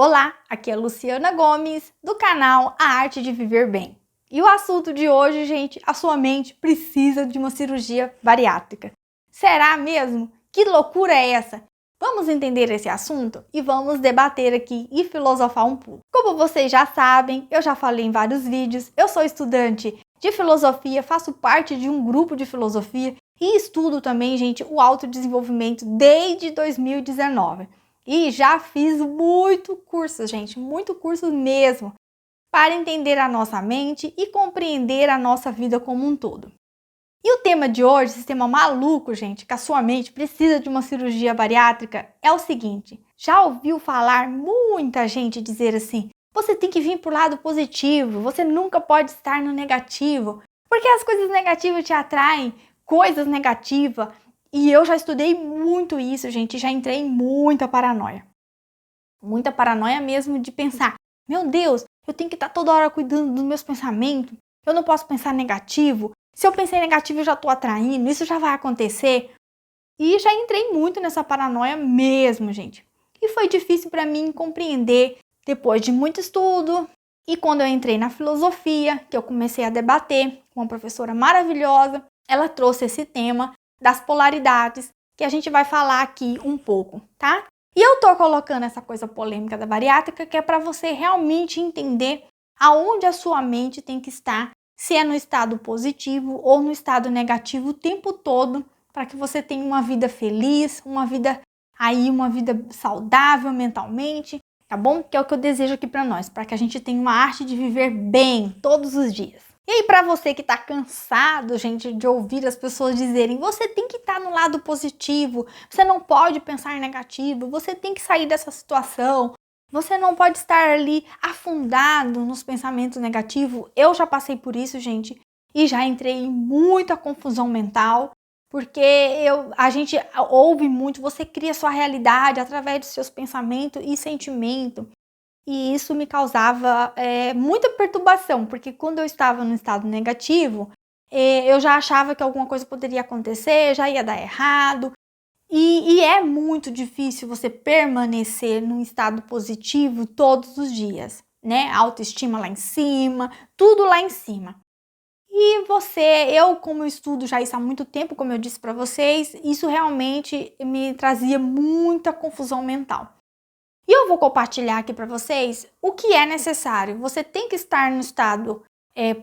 Olá, aqui é Luciana Gomes, do canal A Arte de Viver Bem. E o assunto de hoje, gente, a sua mente precisa de uma cirurgia bariátrica. Será mesmo? Que loucura é essa? Vamos entender esse assunto e vamos debater aqui e filosofar um pouco. Como vocês já sabem, eu já falei em vários vídeos, eu sou estudante de filosofia, faço parte de um grupo de filosofia e estudo também, gente, o autodesenvolvimento desde 2019. E já fiz muito curso, gente, muito curso mesmo, para entender a nossa mente e compreender a nossa vida como um todo. E o tema de hoje, esse tema maluco, gente, que a sua mente precisa de uma cirurgia bariátrica, é o seguinte. Já ouviu falar muita gente dizer assim, você tem que vir para o lado positivo, você nunca pode estar no negativo, porque as coisas negativas te atraem, coisas negativas. E eu já estudei muito isso, gente, já entrei em muita paranoia. Muita paranoia mesmo de pensar, meu Deus, eu tenho que estar toda hora cuidando dos meus pensamentos, eu não posso pensar negativo, se eu pensei negativo eu já estou atraindo, isso já vai acontecer. E já entrei muito nessa paranoia mesmo, gente. E foi difícil para mim compreender depois de muito estudo. E quando eu entrei na filosofia, que eu comecei a debater com uma professora maravilhosa, ela trouxe esse tema das polaridades, que a gente vai falar aqui um pouco, tá? E eu tô colocando essa coisa polêmica da bariátrica, que é para você realmente entender aonde a sua mente tem que estar, se é no estado positivo ou no estado negativo o tempo todo, para que você tenha uma vida feliz, uma vida saudável mentalmente, tá bom? Que é o que eu desejo aqui para nós, para que a gente tenha uma arte de viver bem todos os dias. E aí, para você que tá cansado, gente, de ouvir as pessoas dizerem, você tem que estar no lado positivo, você não pode pensar negativo, você tem que sair dessa situação, você não pode estar ali afundado nos pensamentos negativos. Eu já passei por isso, gente, e já entrei em muita confusão mental, porque a gente ouve muito, você cria sua realidade através dos seus pensamentos e sentimentos. E isso me causava muita perturbação, porque quando eu estava no estado negativo, eu já achava que alguma coisa poderia acontecer, já ia dar errado. E é muito difícil você permanecer num estado positivo todos os dias, né? Autoestima lá em cima, tudo lá em cima. E eu como estudo já isso há muito tempo, como eu disse para vocês, isso realmente me trazia muita confusão mental. E eu vou compartilhar aqui para vocês o que é necessário. Você tem que estar no estado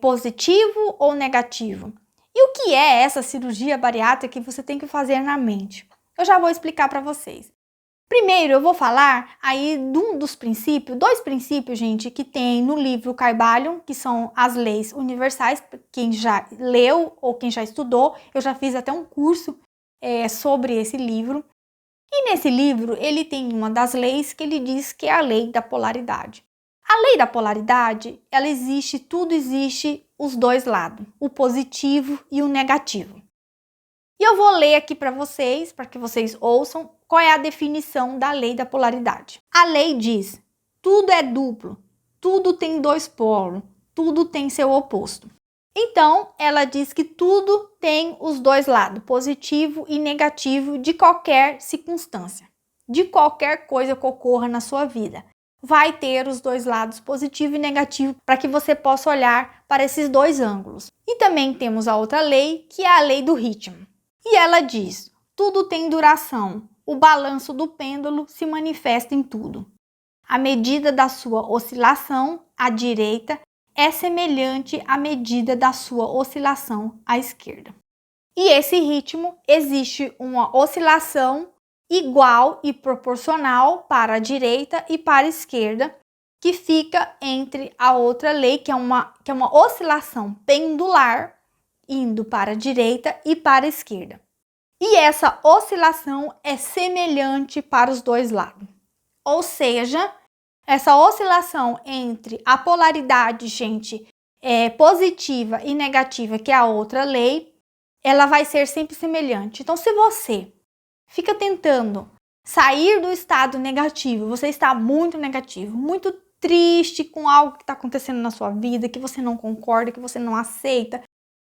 positivo ou negativo. E o que é essa cirurgia bariátrica que você tem que fazer na mente? Eu já vou explicar para vocês. Primeiro, eu vou falar aí de dois princípios, gente, que tem no livro Kybalion, que são as leis universais. Quem já leu ou quem já estudou, eu já fiz até um curso sobre esse livro. E nesse livro, ele tem uma das leis que ele diz que é a lei da polaridade. A lei da polaridade, ela existe, tudo existe os dois lados, o positivo e o negativo. E eu vou ler aqui para que vocês ouçam qual é a definição da lei da polaridade. A lei diz, tudo é duplo, tudo tem dois polos, tudo tem seu oposto. Então, ela diz que tudo tem os dois lados, positivo e negativo de qualquer circunstância, de qualquer coisa que ocorra na sua vida. Vai ter os dois lados, positivo e negativo, para que você possa olhar para esses dois ângulos. E também temos a outra lei, que é a lei do ritmo. E ela diz, tudo tem duração, o balanço do pêndulo se manifesta em tudo. A medida da sua oscilação à direita é semelhante à medida da sua oscilação à esquerda. E esse ritmo, existe uma oscilação igual e proporcional para a direita e para a esquerda, que fica entre a outra lei, que é uma oscilação pendular, indo para a direita e para a esquerda. E essa oscilação é semelhante para os dois lados. Ou seja, essa oscilação entre a polaridade, gente, positiva e negativa, que é a outra lei, ela vai ser sempre semelhante. Então, se você fica tentando sair do estado negativo, você está muito negativo, muito triste com algo que está acontecendo na sua vida, que você não concorda, que você não aceita,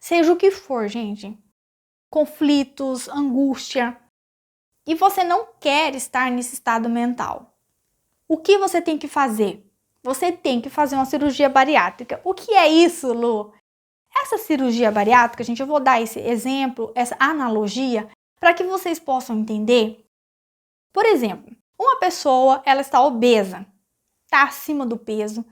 seja o que for, gente, conflitos, angústia, e você não quer estar nesse estado mental. o que você tem que fazer? Você tem que fazer uma cirurgia bariátrica. O que é isso, Lu? Essa cirurgia bariátrica, gente, eu vou dar esse exemplo, essa analogia, para que vocês possam entender. Por exemplo, uma pessoa, ela está obesa, está acima do peso,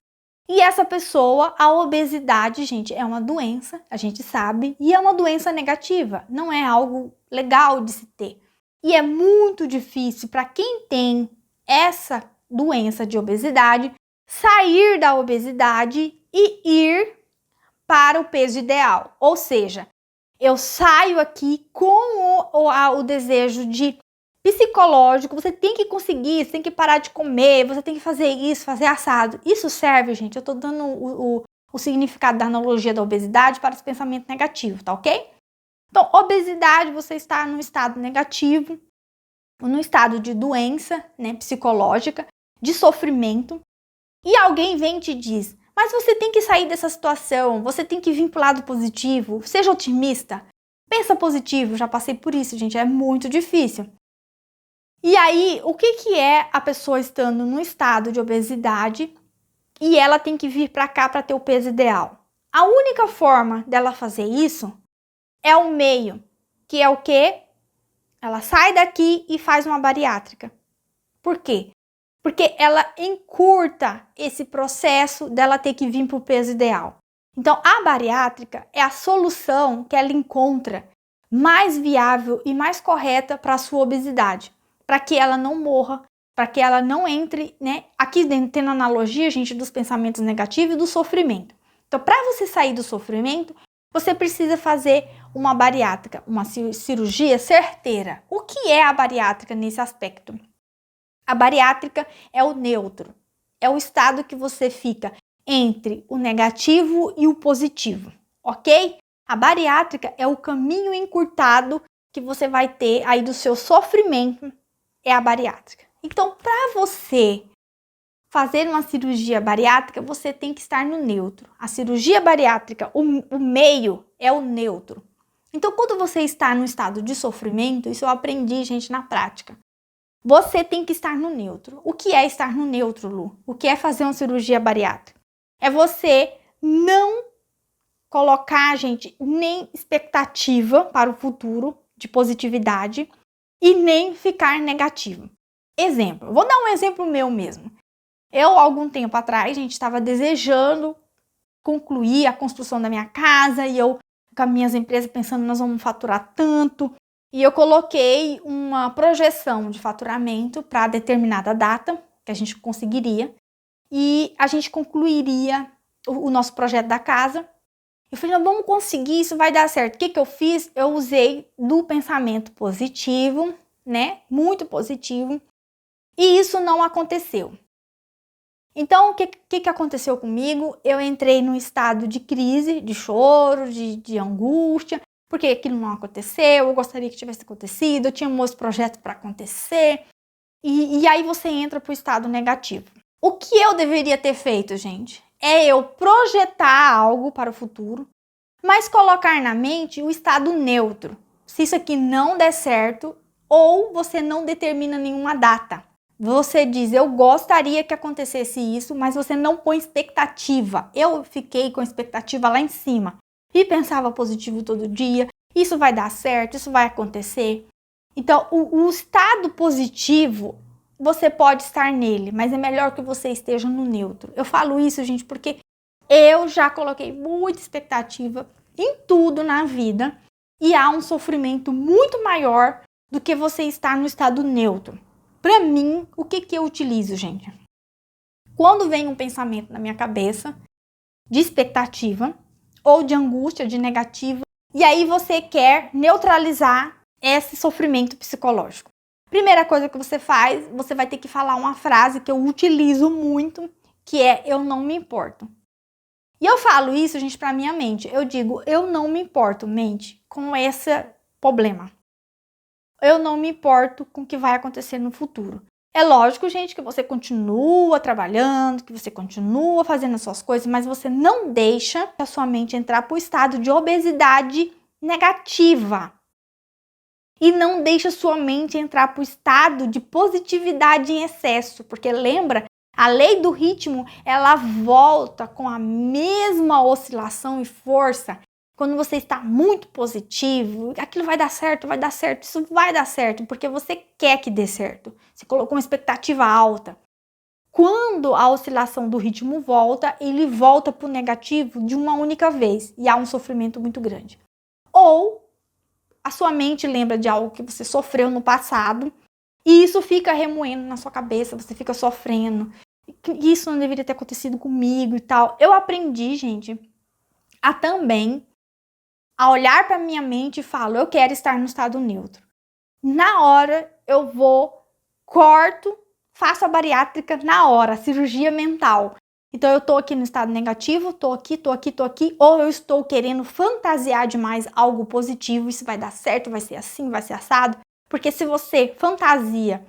e essa pessoa, a obesidade, gente, é uma doença, a gente sabe, e é uma doença negativa, não é algo legal de se ter. E é muito difícil para quem tem essa doença de obesidade sair da obesidade e ir para o peso ideal. Ou seja, eu saio aqui com o desejo de psicológico, você tem que conseguir, você tem que parar de comer, você tem que fazer isso, fazer assado. Isso serve, gente, eu tô dando o significado da analogia da obesidade para os pensamentos negativos, tá ok? Então, obesidade, você está num estado negativo, num estado de doença, né, psicológica, de sofrimento, e alguém vem e te diz, mas você tem que sair dessa situação, você tem que vir para o lado positivo, seja otimista, pensa positivo, já passei por isso, gente, é muito difícil. E aí, o que é a pessoa estando no estado de obesidade e ela tem que vir para cá para ter o peso ideal? A única forma dela fazer isso é o meio, que é o quê? Ela sai daqui e faz uma bariátrica. Por quê? Porque ela encurta esse processo dela ter que vir para o peso ideal. Então, a bariátrica é a solução que ela encontra mais viável e mais correta para a sua obesidade, para que ela não morra, para que ela não entre, né? Aqui tendo analogia, gente, dos pensamentos negativos e do sofrimento. Então, para você sair do sofrimento, você precisa fazer uma bariátrica, uma cirurgia certeira. O que é a bariátrica nesse aspecto? A bariátrica é o neutro, é o estado que você fica entre o negativo e o positivo, ok? A bariátrica é o caminho encurtado que você vai ter aí do seu sofrimento, é a bariátrica. Então, para você fazer uma cirurgia bariátrica, você tem que estar no neutro. A cirurgia bariátrica, o meio é o neutro. Então, quando você está no estado de sofrimento, isso eu aprendi, gente, na prática. Você tem que estar no neutro. O que é estar no neutro, Lu? O que é fazer uma cirurgia bariátrica? É você não colocar, gente, nem expectativa para o futuro de positividade e nem ficar negativo. Exemplo, vou dar um exemplo meu mesmo. Eu, algum tempo atrás, gente, estava desejando concluir a construção da minha casa e eu, com as minhas empresas, pensando, nós vamos faturar tanto. E eu coloquei uma projeção de faturamento para determinada data que a gente conseguiria e a gente concluiria o nosso projeto da casa. Eu falei, não, vamos conseguir, isso vai dar certo. O que eu fiz? Eu usei do pensamento positivo, né? Muito positivo. E isso não aconteceu. Então, o que aconteceu comigo? Eu entrei num estado de crise, de choro, de angústia, porque aquilo não aconteceu, eu gostaria que tivesse acontecido, eu tinha meus projetos para acontecer, e aí você entra para o estado negativo. O que eu deveria ter feito, gente? É eu projetar algo para o futuro, mas colocar na mente o estado neutro. Se isso aqui não der certo, ou você não determina nenhuma data. Você diz, eu gostaria que acontecesse isso, mas você não põe expectativa. Eu fiquei com expectativa lá em cima. E pensava positivo todo dia, isso vai dar certo, isso vai acontecer. Então, o estado positivo, você pode estar nele, mas é melhor que você esteja no neutro. Eu falo isso, gente, porque eu já coloquei muita expectativa em tudo na vida e há um sofrimento muito maior do que você estar no estado neutro. Para mim, o que eu utilizo, gente? Quando vem um pensamento na minha cabeça de expectativa, ou de angústia, de negativa, e aí você quer neutralizar esse sofrimento psicológico. Primeira coisa que você faz, você vai ter que falar uma frase que eu utilizo muito, que é eu não me importo. E eu falo isso, gente, para minha mente. Eu digo, eu não me importo, mente, com esse problema. Eu não me importo com o que vai acontecer no futuro. É lógico, gente, que você continua trabalhando, que você continua fazendo as suas coisas, mas você não deixa a sua mente entrar para o estado de obesidade negativa. E não deixa a sua mente entrar para o estado de positividade em excesso, porque lembra A lei do ritmo, ela volta com a mesma oscilação e força. Quando você está muito positivo, aquilo vai dar certo, isso vai dar certo, porque você quer que dê certo. Você colocou uma expectativa alta. Quando a oscilação do ritmo volta, ele volta para o negativo de uma única vez e há um sofrimento muito grande. Ou a sua mente lembra de algo que você sofreu no passado e isso fica remoendo na sua cabeça, você fica sofrendo. Isso não deveria ter acontecido comigo e tal. Eu aprendi, gente, a olhar para minha mente e falo, eu quero estar no estado neutro. Na hora eu corto, faço a bariátrica na hora, a cirurgia mental. Então eu tô aqui no estado negativo, tô aqui, ou eu estou querendo fantasiar demais algo positivo, isso vai dar certo, vai ser assim, vai ser assado. Porque se você fantasia,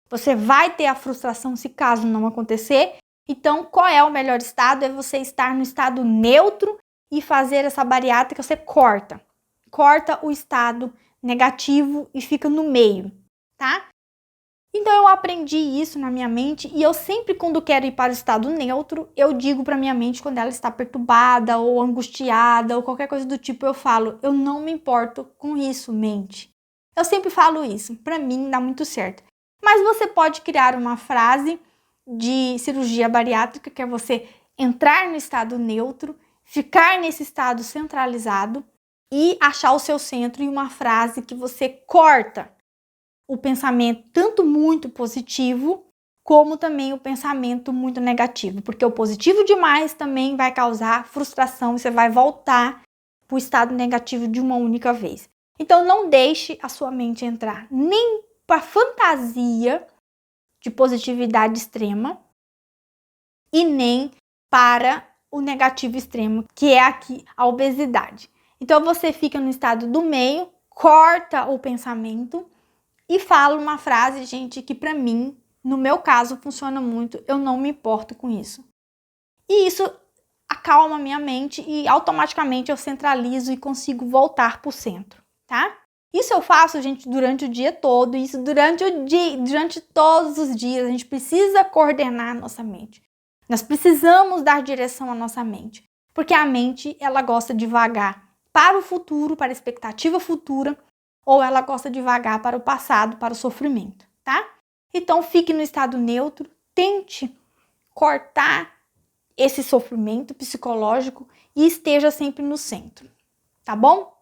você vai ter a frustração se caso não acontecer. Então, qual é o melhor estado? É você estar no estado neutro e fazer essa bariátrica, você corta o estado negativo e fica no meio, tá? Então eu aprendi isso na minha mente e eu sempre quando quero ir para o estado neutro, eu digo para minha mente quando ela está perturbada ou angustiada ou qualquer coisa do tipo, eu falo, eu não me importo com isso, mente. Eu sempre falo isso, para mim dá muito certo. Mas você pode criar uma frase de cirurgia bariátrica, que é você entrar no estado neutro, ficar nesse estado centralizado e achar o seu centro e uma frase que você corta o pensamento tanto muito positivo como também o pensamento muito negativo, porque o positivo demais também vai causar frustração e você vai voltar para o estado negativo de uma única vez. Então não deixe a sua mente entrar nem para fantasia de positividade extrema e nem para o negativo extremo, que é aqui a obesidade. Então você fica no estado do meio, corta o pensamento e fala uma frase, gente, que para mim, no meu caso, funciona muito. Eu não me importo com isso. E isso acalma minha mente e automaticamente eu centralizo e consigo voltar para o centro, tá? Isso eu faço, gente, durante o dia todo. Isso durante todos os dias. A gente precisa coordenar a nossa mente. Nós precisamos dar direção à nossa mente. Porque a mente, ela gosta de vagar para o futuro, para a expectativa futura, ou ela gosta de vagar para o passado, para o sofrimento, tá? Então fique no estado neutro, tente cortar esse sofrimento psicológico e esteja sempre no centro, tá bom?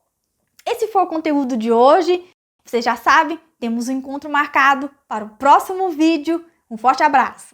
Esse foi o conteúdo de hoje. Você já sabe, temos um encontro marcado para o próximo vídeo. Um forte abraço!